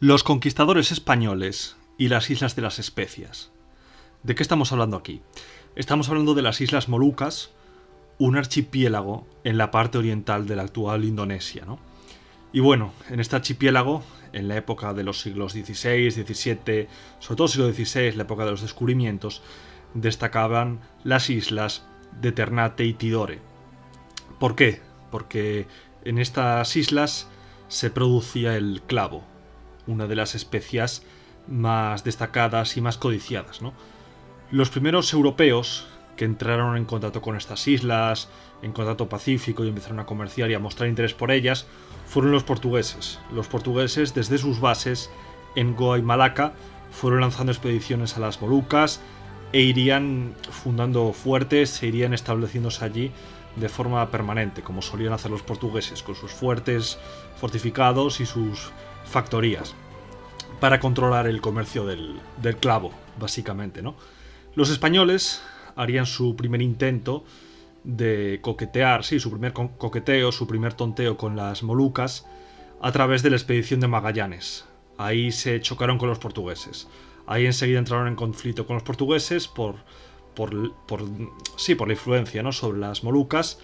Los conquistadores españoles y las Islas de las Especias. ¿De qué estamos hablando aquí? Estamos hablando de las Islas Molucas, un archipiélago en la parte oriental de la actual Indonesia, ¿no? Y bueno, en este archipiélago, en la época de los siglos XVI, XVII, sobre todo el siglo XVI, la época de los descubrimientos, destacaban las islas de Ternate y Tidore. ¿Por qué? Porque en estas islas se producía el clavo, una de las especias más destacadas y más codiciadas, ¿no? Los primeros europeos que entraron en contacto con estas islas, en contacto pacífico y empezaron a comerciar y a mostrar interés por ellas, fueron los portugueses. Los portugueses, desde sus bases en Goa y Malaca, fueron lanzando expediciones a las Molucas e irían fundando fuertes, e irían estableciéndose allí de forma permanente, como solían hacer los portugueses, con sus fuertes fortificados y sus factorías, para controlar el comercio del clavo, básicamente, ¿no? Los españoles harían su primer intento de coquetear, sí, su primer coqueteo, su primer tonteo con las Molucas a través de la expedición de Magallanes. Ahí se chocaron con los portugueses. Ahí enseguida entraron en conflicto con los portugueses por la influencia, ¿no?, sobre las Molucas,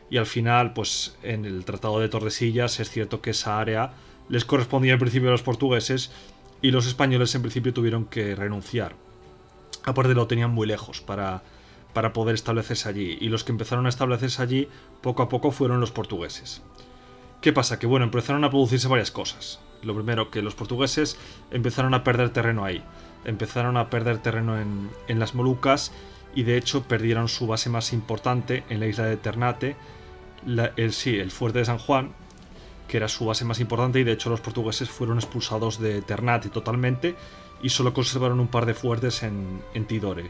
y al final, pues en el Tratado de Tordesillas es cierto que esa área les correspondía en principio a los portugueses y los españoles en principio tuvieron que renunciar. Aparte lo tenían muy lejos para poder establecerse allí, y los que empezaron a establecerse allí poco a poco fueron los portugueses. ¿Qué pasa? Que bueno, empezaron a producirse varias cosas. Lo primero, que los portugueses empezaron a perder terreno ahí. Empezaron a perder terreno en las Molucas, y de hecho perdieron su base más importante en la isla de Ternate, el fuerte de San Juan, que era su base más importante, y de hecho los portugueses fueron expulsados de Ternate totalmente y solo conservaron un par de fuertes en Tidore.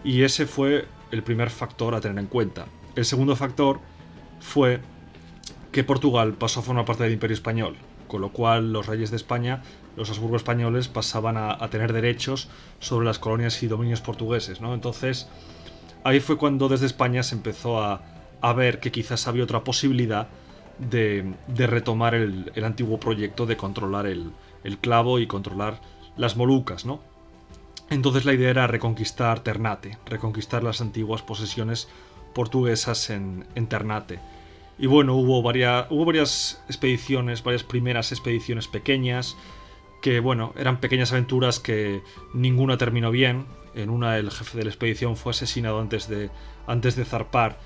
Y ese fue el primer factor a tener en cuenta. El segundo factor fue que Portugal pasó a formar parte del Imperio Español, con lo cual los reyes de España, los Habsburgo españoles, pasaban a tener derechos sobre las colonias y dominios portugueses, ¿no? Entonces, ahí fue cuando desde España se empezó a ver que quizás había otra posibilidad de retomar el antiguo proyecto de controlar el clavo y controlar las Molucas, ¿no? Entonces la idea era reconquistar Ternate, reconquistar las antiguas posesiones portuguesas en Ternate. Y bueno, hubo varias expediciones, varias primeras expediciones pequeñas, que bueno, eran pequeñas aventuras que ninguna terminó bien. En una el jefe de la expedición fue asesinado antes de zarpar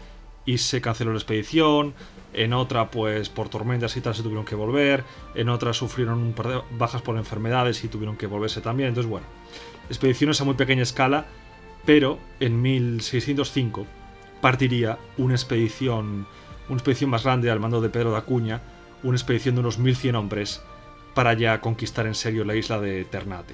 y se canceló la expedición. En otra, pues por tormentas y tal, se tuvieron que volver. En otra sufrieron un par de bajas por enfermedades y tuvieron que volverse también. Entonces bueno, expediciones a muy pequeña escala, pero en 1605 partiría una expedición más grande al mando de Pedro de Acuña, una expedición de unos 1100 hombres para ya conquistar en serio la isla de Ternate.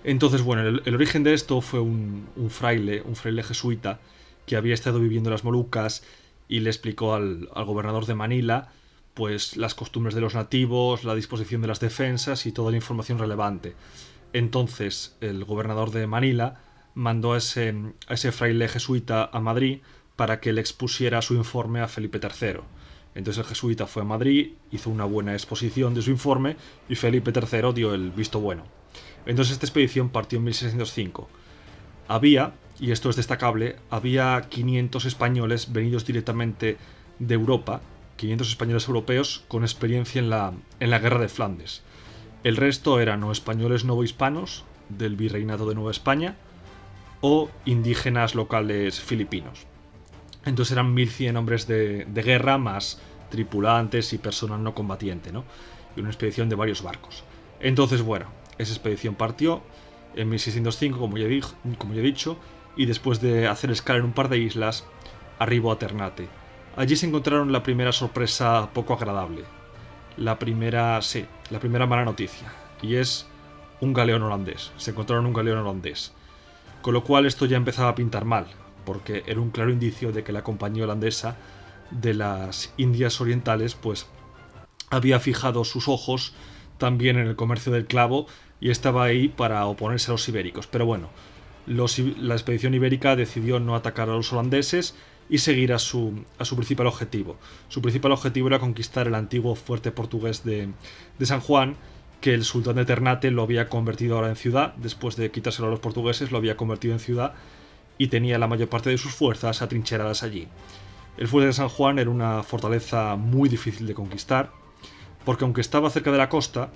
Entonces, bueno, el origen de esto fue un fraile jesuita que había estado viviendo en las Molucas y le explicó al gobernador de Manila pues las costumbres de los nativos, la disposición de las defensas y toda la información relevante. Entonces el gobernador de Manila mandó a ese fraile jesuita a Madrid para que le expusiera su informe a Felipe III. Entonces el jesuita fue a Madrid, hizo una buena exposición de su informe y Felipe III dio el visto bueno. Entonces esta expedición partió en 1605. Había, y esto es destacable, había 500 españoles venidos directamente de Europa, 500 españoles europeos con experiencia en la guerra de Flandes. El resto eran o españoles novohispanos del Virreinato de Nueva España o indígenas locales filipinos. Entonces eran 1100 hombres de guerra más tripulantes y personal no combatiente, ¿no? Y una expedición de varios barcos. Entonces, bueno, esa expedición partió en 1605, como ya he dicho, y después de hacer escala en un par de islas, arribó a Ternate. Allí se encontraron la primera sorpresa poco agradable. La primera mala noticia, y es un galeón holandés. Se encontraron un galeón holandés. Con lo cual esto ya empezaba a pintar mal, porque era un claro indicio de que la compañía holandesa de las Indias Orientales pues había fijado sus ojos también en el comercio del clavo y estaba ahí para oponerse a los ibéricos. Pero bueno, la expedición ibérica decidió no atacar a los holandeses y seguir a su principal objetivo. Su principal objetivo era conquistar el antiguo fuerte portugués de San Juan que el sultán de Ternate lo había convertido ahora en ciudad, después de quitárselo a los portugueses, lo había convertido en ciudad y tenía la mayor parte de sus fuerzas atrincheradas allí. El fuerte de San Juan era una fortaleza muy difícil de conquistar, porque aunque estaba cerca de la costa,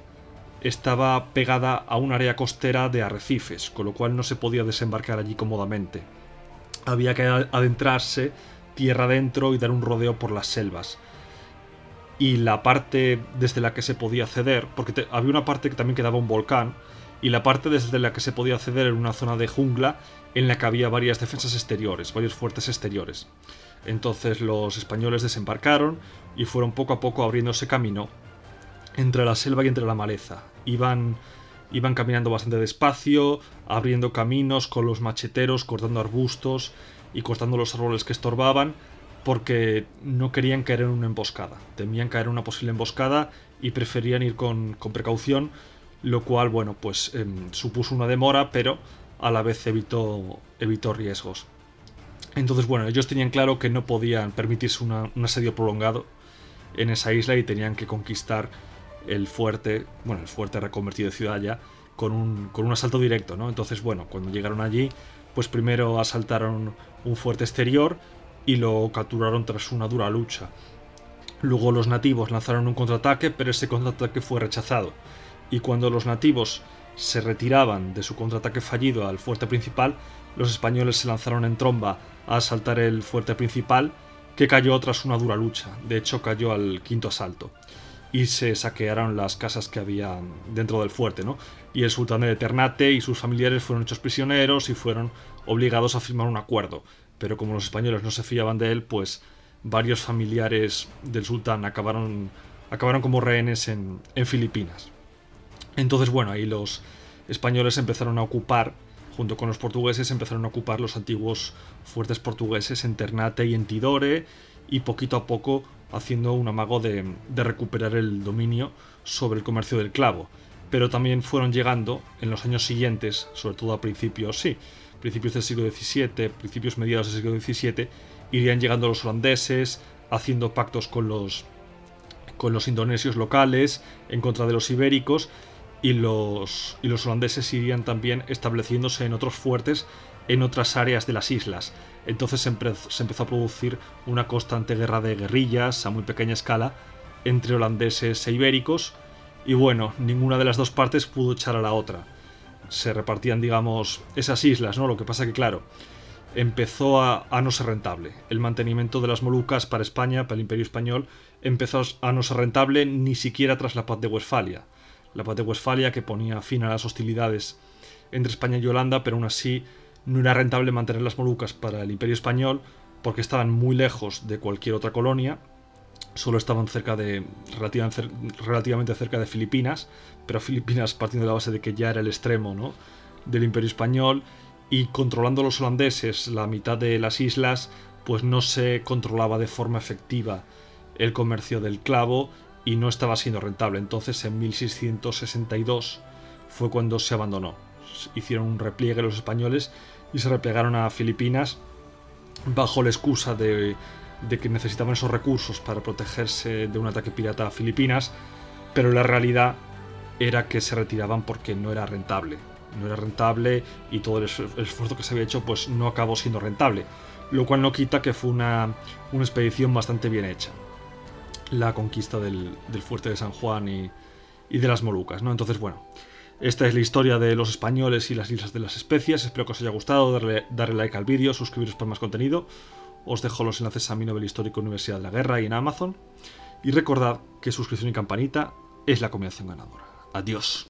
estaba pegada a un área costera de arrecifes, con lo cual no se podía desembarcar allí cómodamente. Había que adentrarse tierra adentro y dar un rodeo por las selvas. Y la parte desde la que se podía acceder, porque había una parte que también quedaba un volcán, y la parte desde la que se podía acceder era una zona de jungla en la que había varias defensas exteriores, varios fuertes exteriores. Entonces los españoles desembarcaron y fueron poco a poco abriéndose camino entre la selva y entre la maleza. Iban caminando bastante despacio, abriendo caminos con los macheteros, cortando arbustos y cortando los árboles que estorbaban, porque no querían caer en una emboscada. Temían caer en una posible emboscada y preferían ir con precaución, lo cual, bueno, pues supuso una demora, pero a la vez evitó riesgos. Entonces, bueno, ellos tenían claro que no podían permitirse un asedio prolongado en esa isla y tenían que conquistar el fuerte reconvertido en ciudad ya, con un asalto directo, ¿no? Entonces, bueno, cuando llegaron allí, pues primero asaltaron un fuerte exterior y lo capturaron tras una dura lucha. Luego los nativos lanzaron un contraataque, pero ese contraataque fue rechazado. Y cuando los nativos se retiraban de su contraataque fallido al fuerte principal, los españoles se lanzaron en tromba a asaltar el fuerte principal, que cayó tras una dura lucha. De hecho, cayó al quinto asalto. Y se saquearon las casas que había dentro del fuerte, ¿no? Y el sultán de Ternate y sus familiares fueron hechos prisioneros y fueron obligados a firmar un acuerdo. Pero como los españoles no se fiaban de él, pues varios familiares del sultán acabaron como rehenes en Filipinas. Entonces, bueno, ahí los españoles empezaron a ocupar, junto con los portugueses, empezaron a ocupar los antiguos fuertes portugueses en Ternate y en Tidore, y poquito a poco haciendo un amago de recuperar el dominio sobre el comercio del clavo. Pero también fueron llegando en los años siguientes, sobre todo a principios del siglo XVII, principios mediados del siglo XVII, irían llegando los holandeses, haciendo pactos con los indonesios locales en contra de los ibéricos, y los holandeses irían también estableciéndose en otros fuertes en otras áreas de las islas. Entonces se empezó a producir una constante guerra de guerrillas a muy pequeña escala entre holandeses e ibéricos, y bueno, ninguna de las dos partes pudo echar a la otra. Se repartían, digamos, esas islas, ¿no? Lo que pasa que, claro, empezó a no ser rentable. El mantenimiento de las Molucas para España, para el Imperio Español, empezó a no ser rentable ni siquiera tras la Paz de Westfalia. La Paz de Westfalia, que ponía fin a las hostilidades entre España y Holanda, pero aún así no era rentable mantener las Molucas para el Imperio Español porque estaban muy lejos de cualquier otra colonia. Solo estaban relativamente cerca de Filipinas, pero Filipinas partiendo de la base de que ya era el extremo, ¿no?, del Imperio Español, y controlando los holandeses la mitad de las islas, pues no se controlaba de forma efectiva el comercio del clavo y no estaba siendo rentable. Entonces en 1662 fue cuando se abandonó. Hicieron un repliegue los españoles y se replegaron a Filipinas bajo la excusa de que necesitaban esos recursos para protegerse de un ataque pirata a Filipinas, pero la realidad era que se retiraban porque no era rentable. No era rentable y todo el esfuerzo que se había hecho pues no acabó siendo rentable, lo cual no quita que fue una expedición bastante bien hecha, la conquista del fuerte de San Juan y de las Molucas, ¿no? Entonces, bueno, esta es la historia de los españoles y las Islas de las Especias. Espero que os haya gustado, darle like al vídeo, suscribiros para más contenido. Os dejo los enlaces a mi novela histórica Universidad de la Guerra y en Amazon. Y recordad que suscripción y campanita es la combinación ganadora. Adiós.